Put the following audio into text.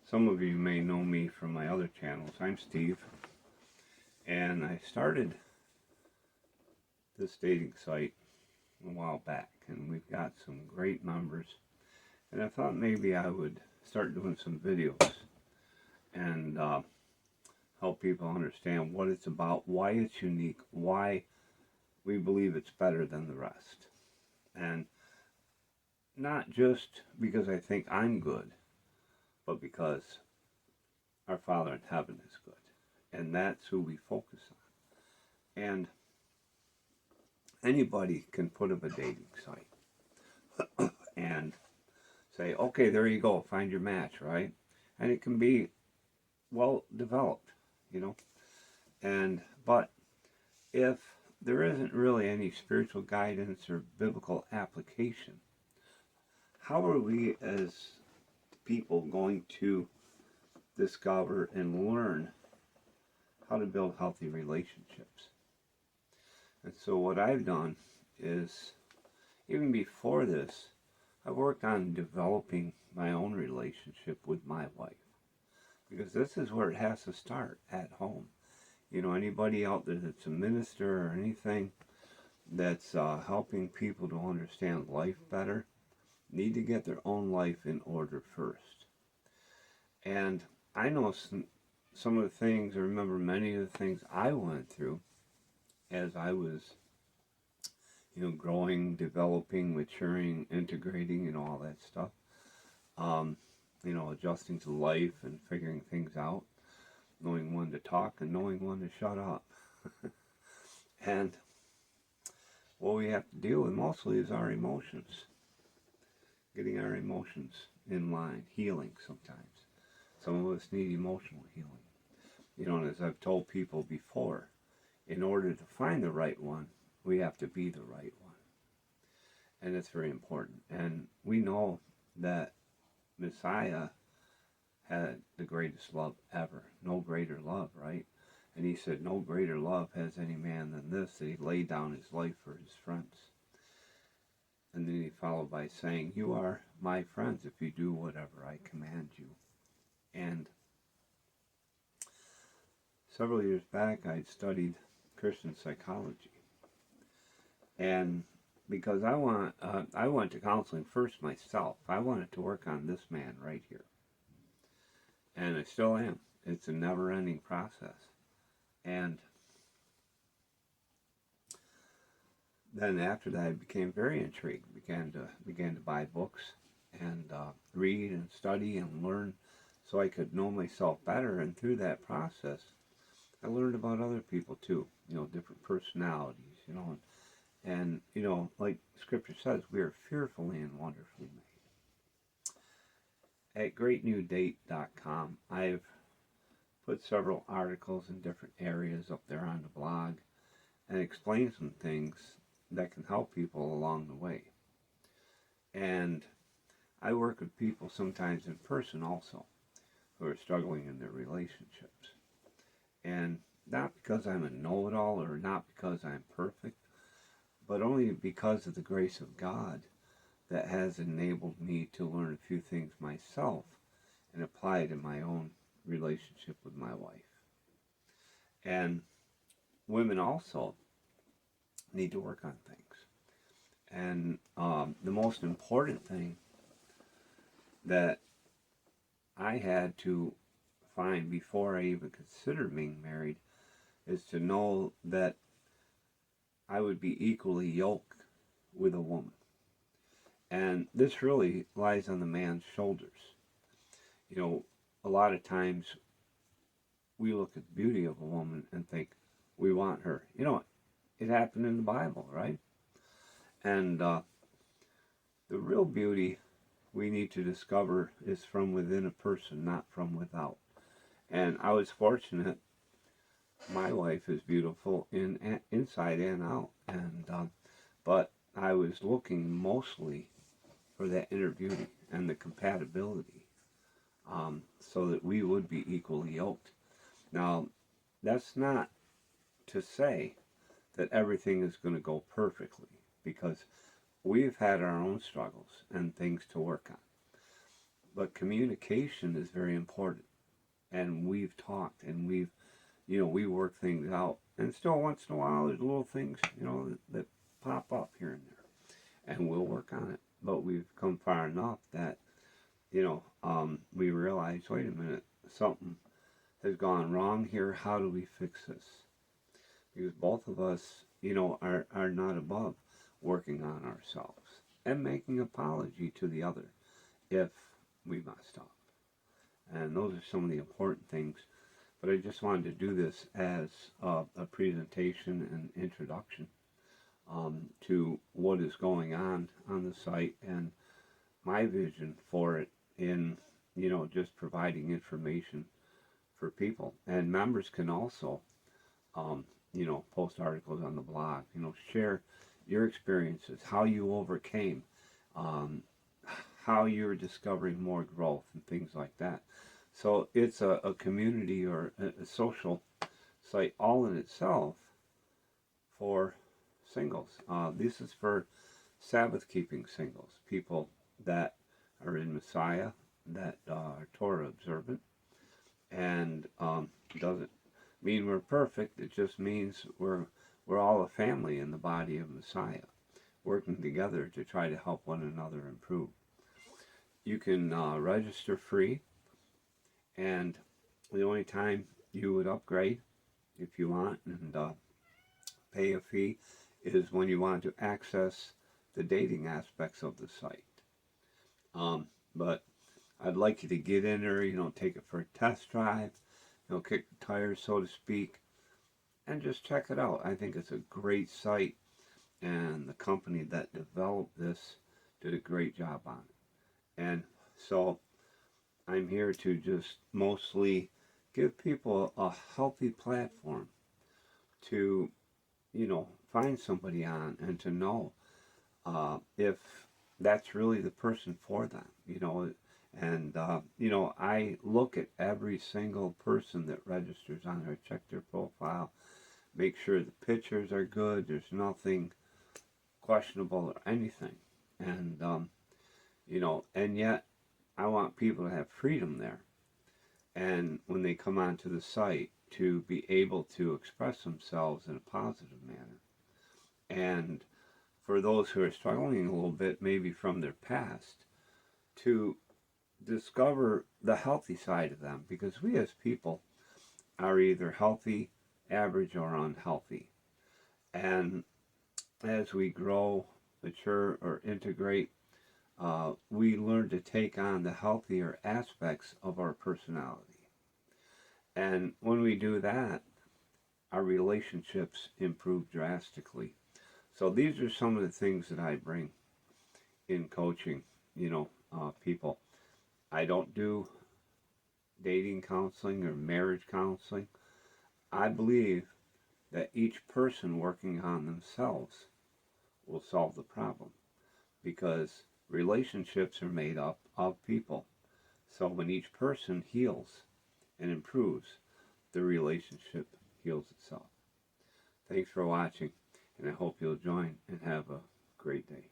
Some of you may know me from my other channels. I'm Steve, and I started this dating site a while back, and we've got some great members. And I thought maybe I would start doing some videos and help people understand what it's about, why it's unique, why we believe it's better than the rest. And not just because I think I'm good, but because our Father in heaven is good. And that's who we focus on. And anybody can put up a dating site and say, okay, there you go, find your match, right? And it can be well developed, you know. But if there isn't really any spiritual guidance or biblical application, how are we as people going to discover and learn how to build healthy relationships? And so what I've done is, even before this, I've worked on developing my own relationship with my wife. Because this is where it has to start, at home. You know, anybody out there that's a minister or anything that's helping people to understand life better need to get their own life in order first. And I know some of the things, I remember many of the things I went through as I was, growing, developing, maturing, integrating, and all that stuff. Adjusting to life and figuring things out, knowing when to talk and knowing when to shut up. And what we have to deal with mostly is our emotions. Getting our emotions in line, healing sometimes. Some of us need emotional healing. And as I've told people before, in order to find the right one, we have to be the right one. And it's very important. And we know that Messiah had the greatest love ever. No greater love, right? And he said, no greater love has any man than this, that he laid down his life for his friends. And then he followed by saying, you are my friends if you do whatever I command you. And several years back, I'd studied Christian psychology. And because I went to counseling first myself. I wanted to work on this man right here. And I still am. It's a never-ending process. And then after that, I became very intrigued. Began to buy books and read and study and learn, so I could know myself better. And through that process, I learned about other people too. Different personalities. And like Scripture says, we are fearfully and wonderfully made. At greatnewdate.com, I've put several articles in different areas up there on the blog and explain some things that can help people along the way. And I work with people sometimes in person also who are struggling in their relationships. And not because I'm a know-it-all or not because I'm perfect, but only because of the grace of God that has enabled me to learn a few things myself and apply it in my own relationship with my wife. And women also need to work on things. And the most important thing that I had to find before I even considered being married is to know that I would be equally yoked with a woman. And this really lies on the man's shoulders. A lot of times we look at the beauty of a woman and think we want her. It happened in the Bible, right? And the real beauty we need to discover is from within a person, not from without. And I was fortunate. My wife is beautiful inside and out. But I was looking mostly for that inner beauty and the compatibility, so that we would be equally yoked. Now, that's not to say that everything is going to go perfectly, because we've had our own struggles and things to work on. But communication is very important. And we've talked and we work things out. And still once in a while there's little things, that pop up here and there. And we'll work on it. But we've come far enough that, we realize, wait a minute, something has gone wrong here. How do we fix this? Because both of us, are not above working on ourselves and making apology to the other if we messed up. And those are some of the important things. But I just wanted to do this as a presentation and introduction to what is going on the site and my vision for it in, just providing information for people. And members can also, post articles on the blog, share your experiences, how you overcame, how you're discovering more growth and things like that. So it's a community or a social site all in itself for singles. This is for Sabbath keeping singles, people that are in Messiah, that are Torah observant, and doesn't mean we're perfect. It just means we're all a family in the body of Messiah, working together to try to help one another improve. You can register free, and the only time you would upgrade, if you want, and pay a fee, is when you want to access the dating aspects of the site. But I'd like you to get in there, take it for a test drive, kick the tires, so to speak, and just check it out. I think it's a great site, and the company that developed this did a great job on it. And so I'm here to just mostly give people a healthy platform to, find somebody on and to know if that's really the person for them, And, I look at every single person that registers on there, check their profile, make sure the pictures are good, there's nothing questionable or anything. And, and yet I want people to have freedom there. And when they come onto the site, to be able to express themselves in a positive manner. And for those who are struggling a little bit, maybe from their past, to discover the healthy side of them, because we as people are either healthy, average, or unhealthy. And as we grow, mature, or integrate, we learn to take on the healthier aspects of our personality. And when we do that, our relationships improve drastically. So these are some of the things that I bring in coaching, people. I don't do dating counseling or marriage counseling. I believe that each person working on themselves will solve the problem, because relationships are made up of people. So when each person heals and improves, the relationship heals itself. Thanks for watching, and I hope you'll join and have a great day.